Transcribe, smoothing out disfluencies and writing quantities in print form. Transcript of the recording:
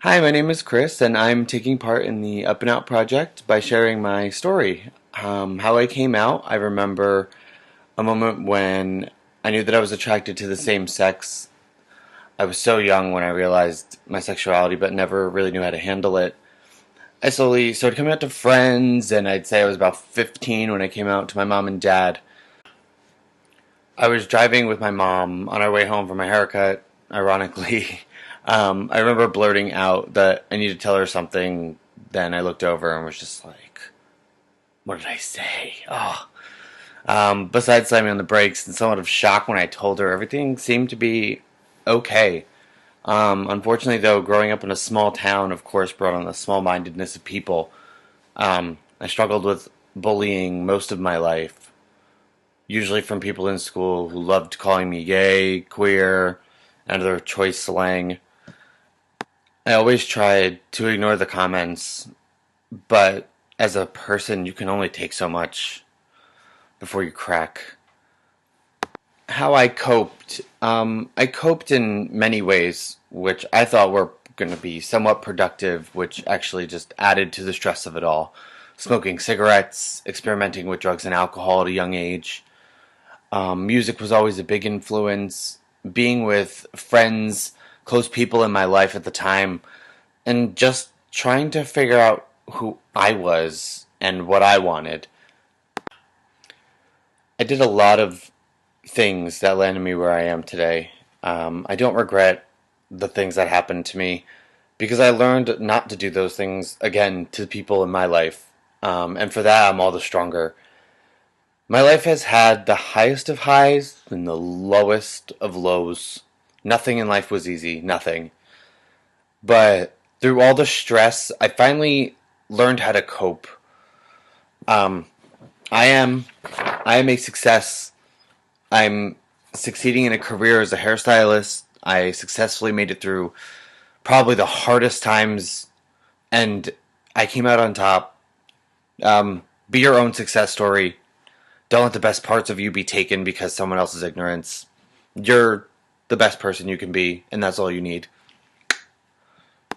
Hi, my name is Chris, and I'm taking part in the Up and Out project by sharing my story. How I came out, I remember a moment when I knew that I was attracted to the same sex. I was so young when I realized my sexuality, but never really knew how to handle it. I slowly started coming out to friends, and I'd say I was about 15 when I came out to my mom and dad. I was driving with my mom on our way home from a haircut, ironically. I remember blurting out that I needed to tell her something. Then I looked over and was just like, what did I say? Oh. Besides slamming on the brakes and somewhat of shock when I told her, everything seemed to be okay. Unfortunately, though, growing up in a small town, of course, brought on the small mindedness of people. I struggled with bullying most of my life, usually from people in school who loved calling me gay, queer, and other choice slang. I always tried to ignore the comments, but as a person, you can only take so much before you crack. How I coped in many ways, which I thought were going to be somewhat productive, which actually just added to the stress of it all. Smoking cigarettes, experimenting with drugs and alcohol at a young age. Music was always a big influence. Being with friends, close people in my life at the time, and just trying to figure out who I was and what I wanted. I did a lot of things that landed me where I am today. I don't regret the things that happened to me because I learned not to do those things again to people in my life. And for that, I'm all the stronger. My life has had the highest of highs and the lowest of lows. Nothing in life was easy, nothing. But through all the stress, I finally learned how to cope. Um, I am, I am a success. I'm succeeding in a career as a hairstylist. I successfully made it through probably the hardest times, and I came out on top. Be your own success story. Don't let the best parts of you be taken because someone else's ignorance. You're the best person you can be, and that's all you need.